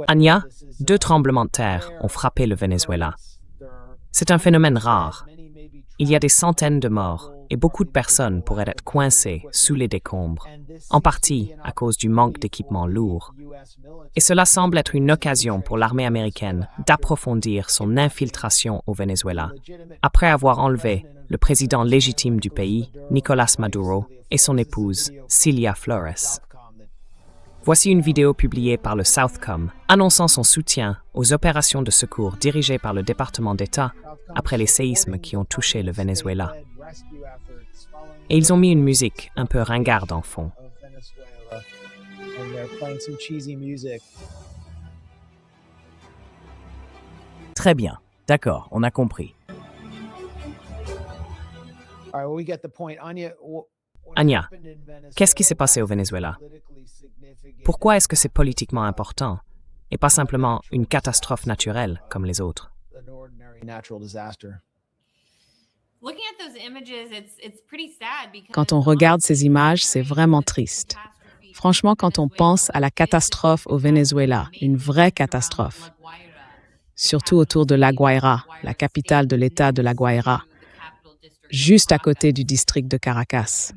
Anya, 2 tremblements de terre ont frappé le Venezuela. C'est un phénomène rare. Il y a des centaines de morts et beaucoup de personnes pourraient être coincées sous les décombres, en partie à cause du manque d'équipements lourds. Et cela semble être une occasion pour l'armée américaine d'approfondir son infiltration au Venezuela, après avoir enlevé le président légitime du pays, Nicolás Maduro, et son épouse, Cilia Flores. Voici une vidéo publiée par le Southcom annonçant son soutien aux opérations de secours dirigées par le département d'État après les séismes qui ont touché le Venezuela. Et ils ont mis une musique un peu ringarde en fond. Très bien. D'accord, on a compris. Anya, qu'est-ce qui s'est passé au Venezuela? Pourquoi est-ce que c'est politiquement important et pas simplement une catastrophe naturelle comme les autres? Quand on regarde ces images, c'est vraiment triste. Franchement, quand on pense à la catastrophe au Venezuela, une vraie catastrophe, surtout autour de La Guaira, la capitale de l'État de La Guaira, juste à côté du district de Caracas.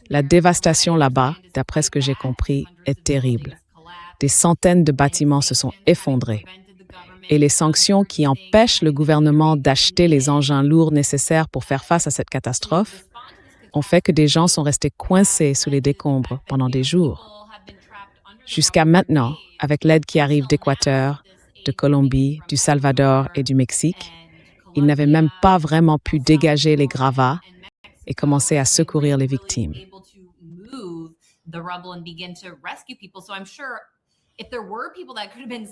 La dévastation là-bas, d'après ce que j'ai compris, est terrible. Des centaines de bâtiments se sont effondrés. Et les sanctions qui empêchent le gouvernement d'acheter les engins lourds nécessaires pour faire face à cette catastrophe ont fait que des gens sont restés coincés sous les décombres pendant des jours. Jusqu'à maintenant, avec l'aide qui arrive d'Équateur, de Colombie, du Salvador et du Mexique, ils n'avaient même pas vraiment pu dégager les gravats et commencer à secourir les victimes.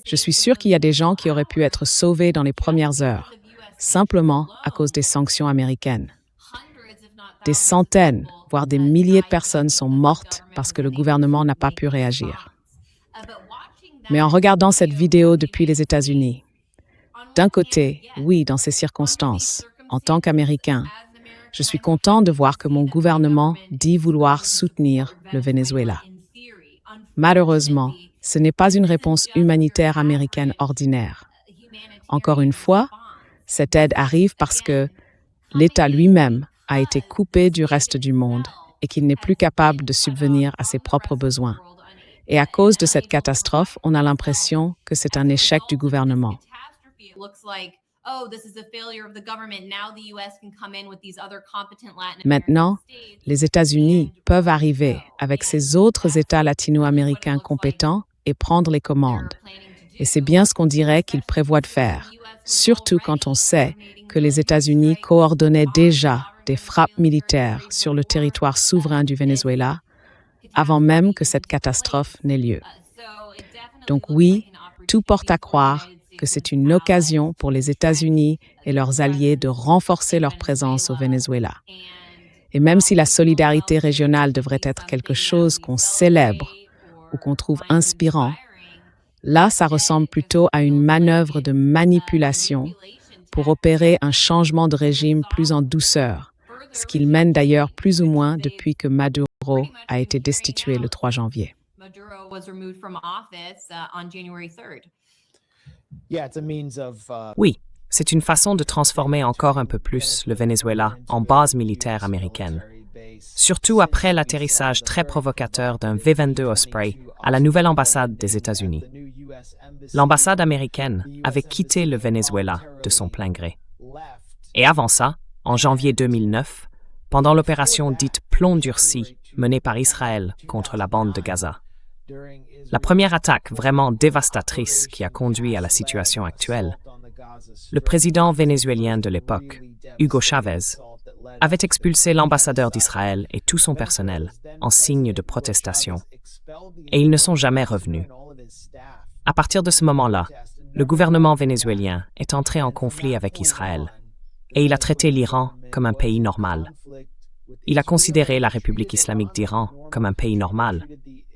Je suis sûre qu'il y a des gens qui auraient pu être sauvés dans les premières heures, simplement à cause des sanctions américaines. Des centaines, voire des milliers de personnes sont mortes parce que le gouvernement n'a pas pu réagir. Mais en regardant cette vidéo depuis les États-Unis, d'un côté, oui, dans ces circonstances, en tant qu'Américain, je suis content de voir que mon gouvernement dit vouloir soutenir le Venezuela. Malheureusement, ce n'est pas une réponse humanitaire américaine ordinaire. Encore une fois, cette aide arrive parce que l'État lui-même a été coupé du reste du monde et qu'il n'est plus capable de subvenir à ses propres besoins. Et à cause de cette catastrophe, on a l'impression que c'est un échec du gouvernement. Maintenant, les États-Unis peuvent arriver avec ces autres États latino-américains compétents et prendre les commandes. Et c'est bien ce qu'on dirait qu'ils prévoient de faire, surtout quand on sait que les États-Unis coordonnaient déjà des frappes militaires sur le territoire souverain du Venezuela avant même que cette catastrophe n'ait lieu. Donc oui, tout porte à croire que c'est une occasion pour les États-Unis et leurs alliés de renforcer leur présence au Venezuela. Et même si la solidarité régionale devrait être quelque chose qu'on célèbre ou qu'on trouve inspirant, là, ça ressemble plutôt à une manœuvre de manipulation pour opérer un changement de régime plus en douceur, ce qu'il mène d'ailleurs plus ou moins depuis que Maduro a été destitué le 3 janvier. Oui, c'est une façon de transformer encore un peu plus le Venezuela en base militaire américaine. Surtout après l'atterrissage très provocateur d'un V-22 Osprey à la nouvelle ambassade des États-Unis. L'ambassade américaine avait quitté le Venezuela de son plein gré. Et avant ça, en janvier 2009, pendant l'opération dite Plomb durci menée par Israël contre la bande de Gaza. La première attaque vraiment dévastatrice qui a conduit à la situation actuelle, le président vénézuélien de l'époque, Hugo Chavez, avait expulsé l'ambassadeur d'Israël et tout son personnel en signe de protestation. Et ils ne sont jamais revenus. À partir de ce moment-là, le gouvernement vénézuélien est entré en conflit avec Israël et il a traité l'Iran comme un pays normal. Il a considéré la République islamique d'Iran comme un pays normal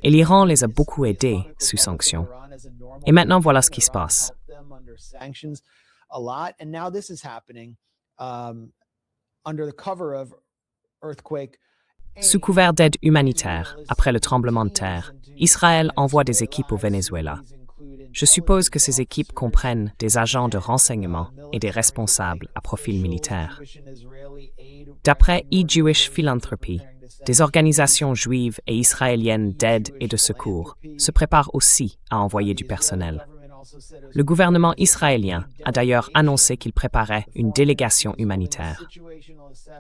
et l'Iran les a beaucoup aidés sous sanctions. Et maintenant, voilà ce qui se passe. Sous couvert d'aide humanitaire, après le tremblement de terre, Israël envoie des équipes au Venezuela. Je suppose que ces équipes comprennent des agents de renseignement et des responsables à profil militaire. D'après e-Jewish Philanthropy, des organisations juives et israéliennes d'aide et de secours se préparent aussi à envoyer du personnel. Le gouvernement israélien a d'ailleurs annoncé qu'il préparait une délégation humanitaire.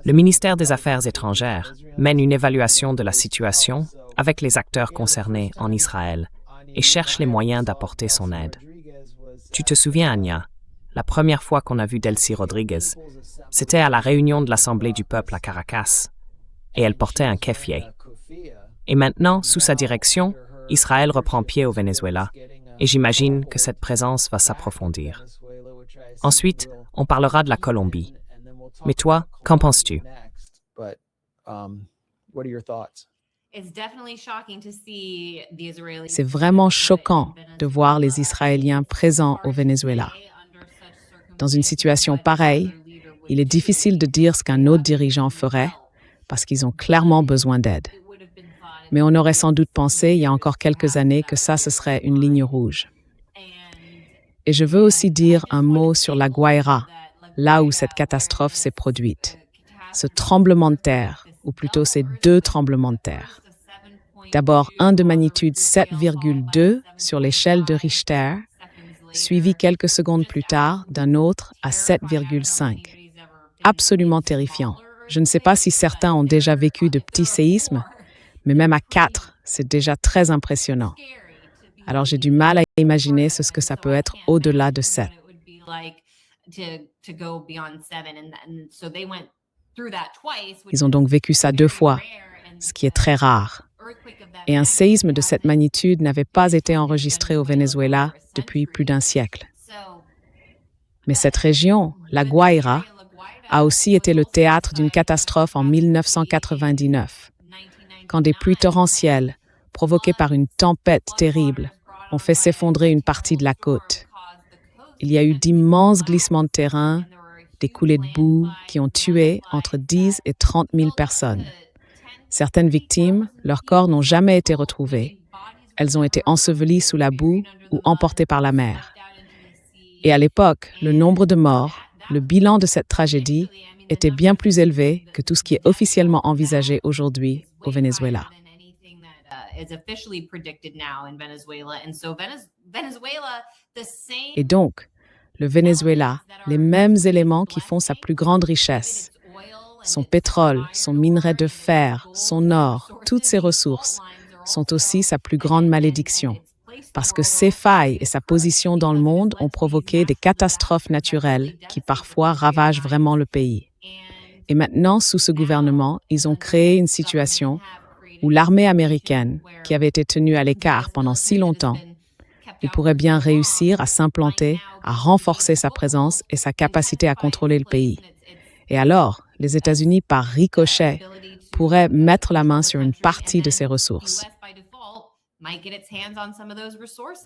Le ministère des Affaires étrangères mène une évaluation de la situation avec les acteurs concernés en Israël et cherche les moyens d'apporter son aide. Tu te souviens, Anya, la première fois qu'on a vu Delcy Rodriguez, c'était à la réunion de l'Assemblée du peuple à Caracas, et elle portait un keffiyeh. Et maintenant, sous sa direction, Israël reprend pied au Venezuela, et j'imagine que cette présence va s'approfondir. Ensuite, on parlera de la Colombie. Mais toi, qu'en penses-tu? C'est vraiment choquant de voir les Israéliens présents au Venezuela. Dans une situation pareille, il est difficile de dire ce qu'un autre dirigeant ferait parce qu'ils ont clairement besoin d'aide. Mais on aurait sans doute pensé il y a encore quelques années que ça, ce serait une ligne rouge. Et je veux aussi dire un mot sur la Guaira, là où cette catastrophe s'est produite. Ce tremblement de terre, ou plutôt ces deux tremblements de terre. D'abord un de magnitude 7,2 sur l'échelle de Richter, suivi quelques secondes plus tard d'un autre à 7,5. Absolument terrifiant. Je ne sais pas si certains ont déjà vécu de petits séismes, mais même à 4, c'est déjà très impressionnant. Alors j'ai du mal à imaginer ce que ça peut être au-delà de 7. Ils ont donc vécu ça 2 fois, ce qui est très rare. Et un séisme de cette magnitude n'avait pas été enregistré au Venezuela depuis plus d'un siècle. Mais cette région, la Guaira, a aussi été le théâtre d'une catastrophe en 1999, quand des pluies torrentielles, provoquées par une tempête terrible, ont fait s'effondrer une partie de la côte. Il y a eu d'immenses glissements de terrain, des coulées de boue qui ont tué entre 10 et 30 000 personnes. Certaines victimes, leurs corps n'ont jamais été retrouvés. Elles ont été ensevelies sous la boue ou emportées par la mer. Et à l'époque, le nombre de morts, le bilan de cette tragédie était bien plus élevé que tout ce qui est officiellement envisagé aujourd'hui au Venezuela. Et donc, le Venezuela, les mêmes éléments qui font sa plus grande richesse, son pétrole, son minerai de fer, son or, toutes ses ressources, sont aussi sa plus grande malédiction. Parce que ses failles et sa position dans le monde ont provoqué des catastrophes naturelles qui parfois ravagent vraiment le pays. Et maintenant, sous ce gouvernement, ils ont créé une situation où l'armée américaine, qui avait été tenue à l'écart pendant si longtemps, il pourrait bien réussir à s'implanter, à renforcer sa présence et sa capacité à contrôler le pays. Et alors, les États-Unis, par ricochet, pourraient mettre la main sur une partie de ses ressources. might get its hands on some of those resources.